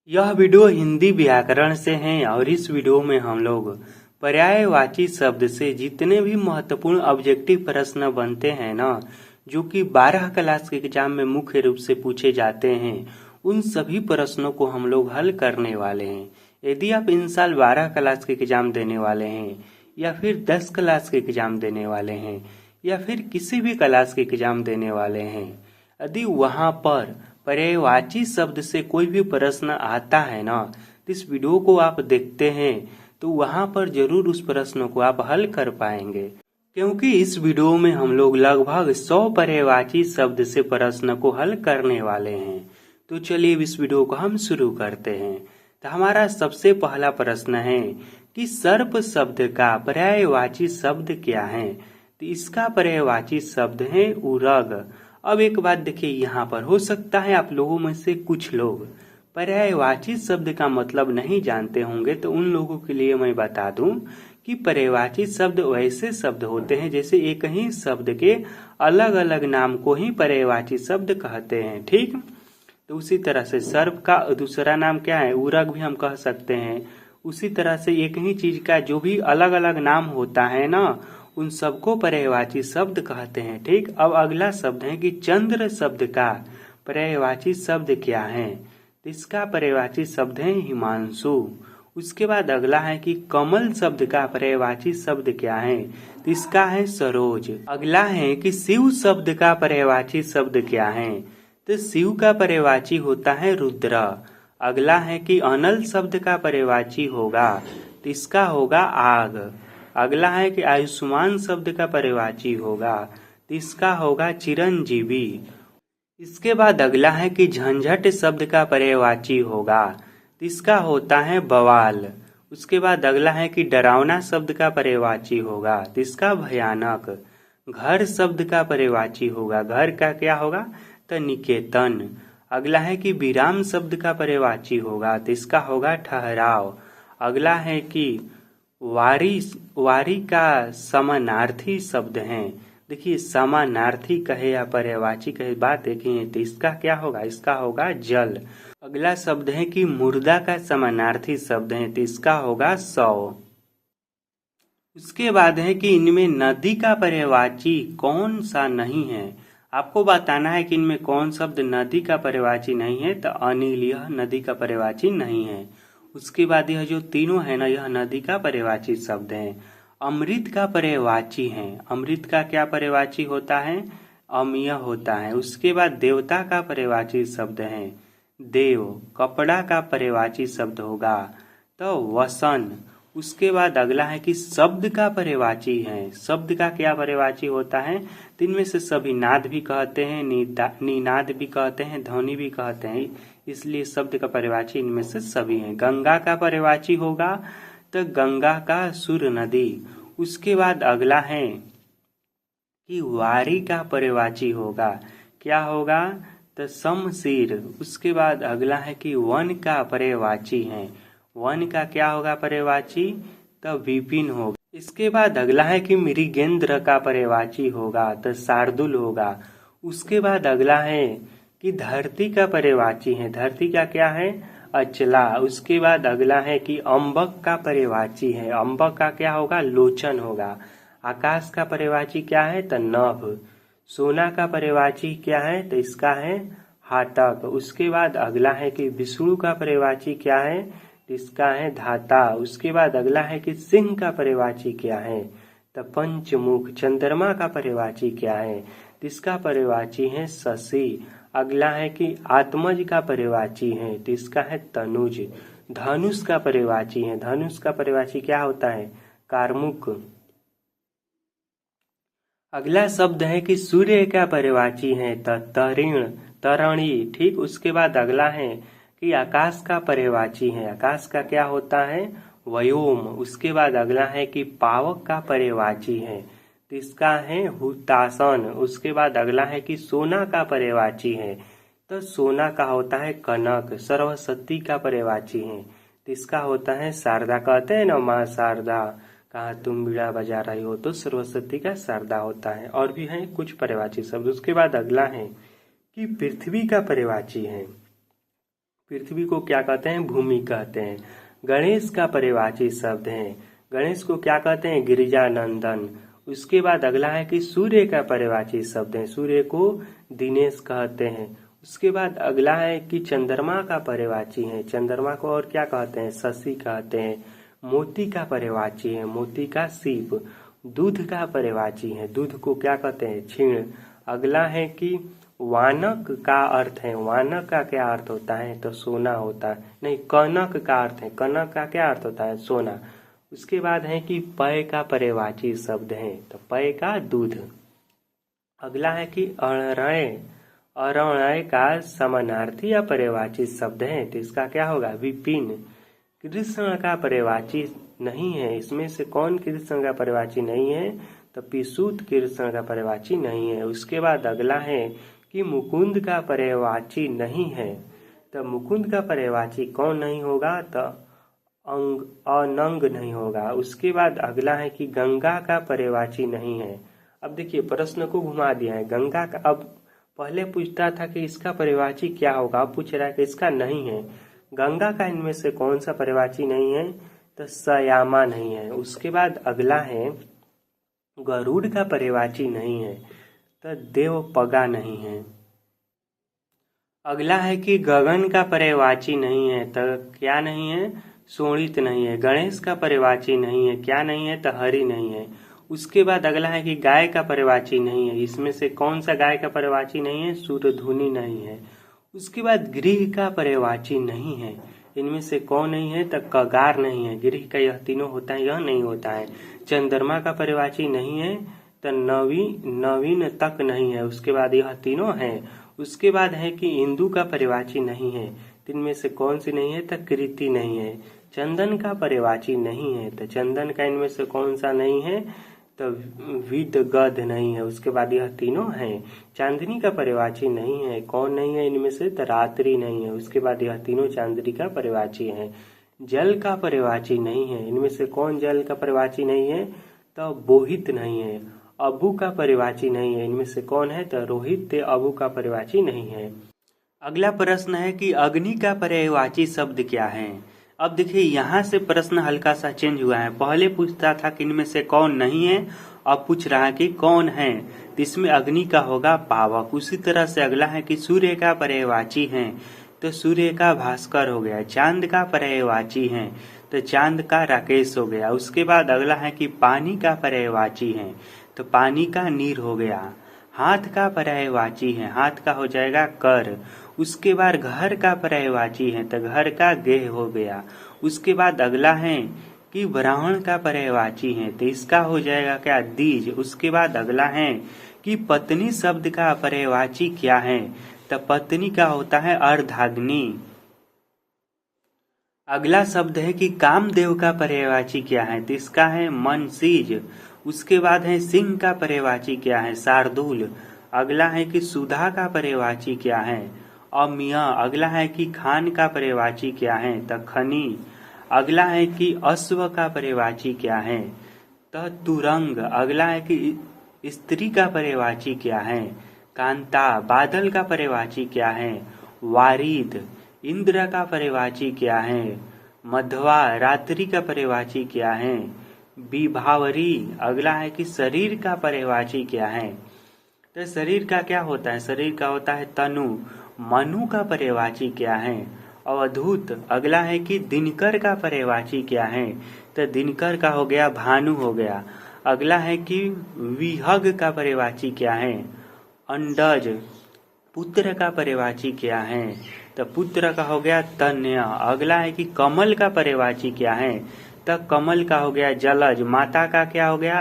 यह वीडियो हिंदी व्याकरण से है और इस वीडियो में हम लोग पर्यायवाची शब्द से जितने भी महत्वपूर्ण ऑब्जेक्टिव प्रश्न बनते हैं ना, जो कि 12 क्लास के एग्जाम में मुख्य रूप से पूछे जाते हैं, उन सभी प्रश्नों को हम लोग हल करने वाले हैं। यदि आप इन साल 12 क्लास के एग्जाम देने वाले हैं या फिर 10 क्लास के एग्जाम देने वाले हैं या फिर किसी भी क्लास के एग्जाम देने वाले हैं, यदि वहां पर पर्यायवाची शब्द से कोई भी प्रश्न आता है ना, तो इस वीडियो को आप देखते हैं तो वहां पर जरूर उस प्रश्न को आप हल कर पाएंगे, क्योंकि इस वीडियो में हम लोग लगभग 100 पर्यायवाची शब्द से प्रश्न को हल करने वाले हैं। तो चलिए इस वीडियो को हम शुरू करते हैं। तो हमारा सबसे पहला प्रश्न है कि सर्प शब्द का पर्यायवाची शब्द क्या है। तो इसका पर्यायवाची शब्द है उरग। अब एक बात देखिए, यहाँ पर हो सकता है आप लोगों में से कुछ लोग पर्यायवाची शब्द का मतलब नहीं जानते होंगे, तो उन लोगों के लिए मैं बता दूं कि पर्यायवाची शब्द वैसे शब्द होते हैं जैसे एक ही शब्द के अलग अलग नाम को ही पर्यायवाची शब्द कहते हैं। ठीक, तो उसी तरह से सर्प का दूसरा नाम क्या है, उरग भी हम कह सकते हैं। उसी तरह से एक ही चीज का जो भी अलग अलग नाम होता है ना, उन सबको पर्यायवाची शब्द कहते हैं। ठीक, अब अगला शब्द है कि चंद्र शब्द का पर्यायवाची शब्द क्या है। तो इसका पर्यायवाची शब्द है हिमांशु। उसके बाद अगला है कि कमल शब्द का पर्यायवाची शब्द क्या है। तो इसका है सरोज। अगला है कि शिव शब्द का पर्यायवाची शब्द क्या है। तो शिव का पर्यायवाची होता है रुद्र। अगला है कि अनल शब्द का पर्यायवाची होगा, तो इसका होगा आग। अगला है कि आयुष्मान शब्द का पर्यायवाची होगा, तो इसका होगा चिरंजीवी। इसके बाद अगला है कि झंझट शब्द का पर्यायवाची होगा, तो इसका होता है बवाल। उसके बाद अगला है कि डरावना शब्द का पर्यायवाची होगा, तो इसका भयानक। घर शब्द का पर्यायवाची होगा, घर का क्या होगा, तो निकेतन। अगला है कि विराम शब्द का पर्यायवाची होगा, तो इसका होगा ठहराव। अगला है कि वारी का समानार्थी शब्द है। देखिए, समानार्थी कहे या पर्यायवाची कहे, बात देखिए, तो इसका क्या होगा, इसका होगा जल। अगला शब्द है कि मुर्दा का समानार्थी शब्द है, तो इसका होगा शव। उसके बाद है कि इनमें नदी का पर्यायवाची कौन सा नहीं है। आपको बताना है कि इनमें कौन शब्द नदी का पर्यायवाची नहीं है। तो अनिल यह नदी का पर्यायवाची नहीं है। उसके बाद यह जो तीनों है ना, यह नदी का पर्यायवाची शब्द है। अमृत का पर्यायवाची है। अमृत का क्या पर्यायवाची होता है, अम्य होता है। उसके बाद देवता का पर्यायवाची शब्द है देव। कपड़ा का पर्यायवाची शब्द होगा तो वसन। उसके बाद अगला है कि शब्द का पर्यायवाची है। शब्द का क्या पर्यायवाची होता है, तो इनमें से सभी नाद भी कहते हैं, निनाद भी कहते हैं, ध्वनि भी कहते हैं, इसलिए शब्द का पर्यायवाची इनमें से सभी हैं। गंगा का पर्यायवाची होगा तो गंगा का सुर नदी। उसके बाद अगला है कि वारी का पर्यायवाची होगा, क्या होगा, तो शमशीर। उसके बाद अगला है कि वन का पर्यायवाची है। वन का क्या होगा पर्यायवाची, तो विपिन होगा। इसके बाद अगला है कि मृगेंद्र का पर्यायवाची होगा तो शार्दुल होगा। उसके बाद अगला है कि धरती का पर्यायवाची है। धरती का क्या है, अचला। उसके बाद अगला है कि अम्बक का पर्यायवाची है। अम्बक का क्या होगा, लोचन होगा। आकाश का पर्यायवाची क्या है, तो नभ। सोना का पर्यायवाची क्या है, तो इसका है हाटक। उसके बाद अगला है कि विष्णु का पर्यायवाची क्या है, तो इसका है धाता। उसके बाद अगला है कि सिंह का पर्यायवाची क्या है, तो पंचमुख। चंद्रमा का पर्यायवाची क्या है, तो इसका पर्यायवाची है शशि। अगला है कि आत्मज का पर्यायवाची है, तो इसका है तनुज। धनुष का पर्यायवाची है। धनुष का पर्यायवाची क्या होता है, कार्मुक। अगला शब्द है कि सूर्य का पर्यायवाची है तो तरिण, तरणि। ठीक, उसके बाद अगला है कि आकाश का पर्यायवाची है। आकाश का क्या होता है, व्योम। उसके बाद अगला है कि पावक का पर्यायवाची है, तो इसका है हुतासन। उसके बाद अगला है कि सोना का पर्यायवाची है, तो सोना का होता है कनक। सरस्वती का पर्यायवाची है, तो इसका होता है शारदा। कहते हैं ना, माँ शारदा कहा तुम बीड़ा बजा रही हो, तो सरस्वती का शारदा होता है। और भी है कुछ पर्यायवाची शब्द। उसके बाद अगला है कि पृथ्वी का पर्यायवाची है, पृथ्वी को क्या कहते हैं? भूमि कहते हैं। गणेश का पर्यायवाची शब्द है, गणेश को क्या कहते हैं? गिरिजानंदन। उसके बाद अगला है कि सूर्य का पर्यायवाची शब्द है, सूर्य को दिनेश कहते हैं। उसके बाद अगला है कि चंद्रमा का पर्यायवाची है, चंद्रमा को और क्या कहते हैं? शशि कहते हैं। मोती का पर्यायवाची है, मोती का सीप। दूध का पर्यायवाची है, दूध को क्या कहते हैं? क्षीण। अगला है कि वानक का अर्थ है, वानक का क्या अर्थ होता है? तो सोना होता है, नहीं, कनक का अर्थ है, कनक का क्या अर्थ होता है? सोना। उसके बाद है कि पय का पर्यायवाची शब्द है, तो पय का दूध। अगला है कि अरणय, अरणय का समानार्थी या पर्यायवाची शब्द है, तो इसका क्या होगा? विपिन। कृष्ण का पर्यायवाची नहीं है, इसमें से कौन कृष्ण का पर्यायवाची नहीं है? तो पिसूत कृष्ण का पर्यायवाची नहीं है। उसके बाद अगला है कि मुकुंद का पर्यायवाची नहीं है, तो मुकुंद का पर्यायवाची कौन नहीं होगा? तो अनंग नहीं होगा। उसके बाद अगला है कि गंगा का पर्यायवाची नहीं है। अब देखिए प्रश्न को घुमा दिया है, गंगा का, अब पहले पूछता था कि इसका पर्यायवाची क्या होगा, अब पूछ रहा है कि इसका नहीं है। गंगा का इनमें से कौन सा पर्यायवाची नहीं है? तो सयामा नहीं है। उसके बाद अगला है गरुड़ का पर्यायवाची नहीं है, तो देवपगा नहीं है। अगला है कि गगन का पर्यायवाची नहीं है, तो क्या नहीं है? शोणित नहीं है। गणेश का पर्यायवाची नहीं है, क्या नहीं है? तो हरि नहीं है। उसके बाद अगला है कि गाय का पर्यायवाची नहीं है, इसमें से कौन सा गाय का पर्यायवाची नहीं है? सूरधुनी नहीं है। उसके बाद गृह का पर्यायवाची नहीं है, इनमें से कौन नहीं है? तो कगार नहीं है। गृह का यह तीनों होता है, यह नहीं होता है। चंद्रमा का पर्यायवाची नहीं है, तो नवीन तक नहीं है। उसके बाद यह तीनों है। उसके बाद है कि इंदु का पर्यायवाची नहीं है, इनमें से कौन सी नहीं है? तो कृति नहीं है। चंदन का पर्यायवाची नहीं है, तो चंदन का इनमें से कौन सा नहीं है? तो विद गद नहीं है। उसके बाद यह तीनों है। चांदनी का पर्यायवाची नहीं है, कौन नहीं है इनमें से? तो रात्रि नहीं है। उसके बाद यह तीनों चांदनी का पर्यायवाची है। जल का पर्यायवाची नहीं है, इनमें से कौन जल का पर्यायवाची नहीं है? तो बोहित नहीं है। अबू का पर्यायवाची नहीं है, इनमें से कौन है? तो रोहित अबू का पर्यायवाची नहीं है। अगला प्रश्न है कि अग्नि का पर्यायवाची शब्द क्या है? अब देखिए यहाँ से प्रश्न हल्का सा चेंज हुआ है, पहले पूछता था कि इनमें से कौन नहीं है, अब पूछ रहा है कि कौन है, तो इसमें अग्नि का होगा पावक। उसी तरह से अगला है कि सूर्य का पर्यायवाची है, तो सूर्य का भास्कर हो गया। चांद का पर्यायवाची है, तो चांद का राकेश हो गया। उसके बाद अगला है कि पानी का पर्यायवाची है, तो पानी का नीर हो गया। हाथ का पर्यायवाची है, हाथ का हो जाएगा कर। उसके बाद घर का पर्यायवाची है, तो घर का गेह हो गया। उसके बाद अगला है कि ब्राह्मण का पर्यायवाची है, तो इसका हो जाएगा क्या? दीज। उसके बाद अगला है कि पत्नी शब्द का पर्यायवाची क्या है, तो पत्नी का होता है अर्धाग्नि। अगला शब्द है कि कामदेव का पर्यायवाची क्या है, तो इसका है मनसीज। उसके बाद है सिंह का पर्यायवाची क्या है? शार्दूल। अगला है कि सुधा का पर्यायवाची क्या है? अमिया। अगला है कि खान का पर्यायवाची क्या है? तो खनी। अगला है कि अश्व का पर्यायवाची क्या है? तो तुरंग। अगला है कि स्त्री का पर्यायवाची क्या है? कांता। बादल का पर्यायवाची क्या है? वारिद। इंद्र का पर्यायवाची क्या है? मध्वा। रात्रि का पर्यायवाची क्या है? विभावरी। अगला है कि शरीर का पर्यायवाची क्या है? तो शरीर का क्या होता है? शरीर का होता है तनु। मनु का पर्यायवाची क्या है? अवधूत। अगला है कि दिनकर का पर्यायवाची क्या है? तो दिनकर का हो गया भानु हो गया। अगला है कि विहग का पर्यायवाची क्या है? अंडज। पुत्र का पर्यायवाची क्या है? तो पुत्र का हो गया तन्य। अगला है कि कमल का पर्यायवाची क्या है? तो कमल का हो गया जलज। माता का क्या हो गया?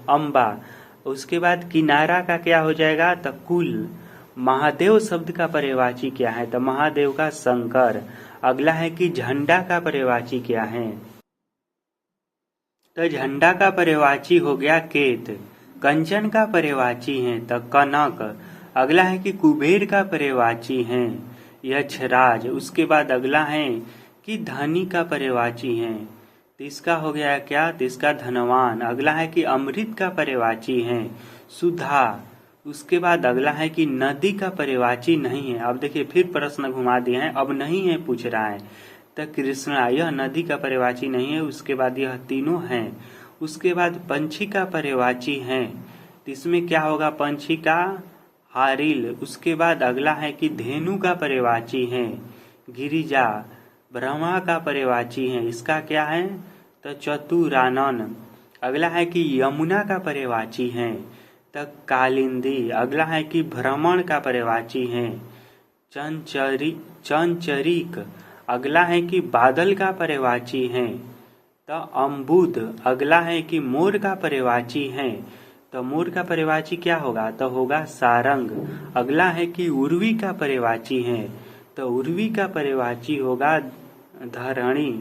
अम्बा। उसके बाद किनारा का क्या हो जाएगा? तो कुल। महादेव शब्द का पर्यायवाची क्या है? तो महादेव का शंकर। अगला है कि झंडा का पर्यायवाची क्या है? तो झंडा का पर्यायवाची हो गया केत। कंचन का पर्यायवाची है तो कनक। अगला है कि कुबेर का पर्यायवाची है यक्षराज। उसके बाद अगला है कि धनी का पर्यायवाची है, तो इसका हो गया क्या? तो इसका धनवान। अगला है कि अमृत का पर्यायवाची है सुधा। उसके बाद अगला है कि नदी का पर्यायवाची नहीं है। अब देखिए फिर प्रश्न घुमा दिए हैं, अब नहीं है पूछ रहा है। तो कृष्णा यह नदी का पर्यायवाची नहीं है। उसके बाद यह तीनों हैं। उसके बाद पंछी का पर्यायवाची है, तो इसमें क्या होगा? पंछी का हारिल। उसके बाद अगला है कि धेनु का पर्यायवाची है गिरिजा। ब्रह्मा का पर्यायवाची है, इसका क्या है? तो चतुरानन। अगला है कि यमुना का पर्यायवाची है तो कालिंदी। अगला है कि भ्रमण का पर्यायवाची है चंचरिक। अगला है कि बादल का पर्यायवाची है तो अम्बुद। अगला है कि मोर का पर्यायवाची है, तो मोर का पर्यायवाची क्या होगा? तो होगा सारंग। अगला है कि उर्वी का पर्यायवाची है, तो उर्वी का पर्यायवाची होगा धरणी।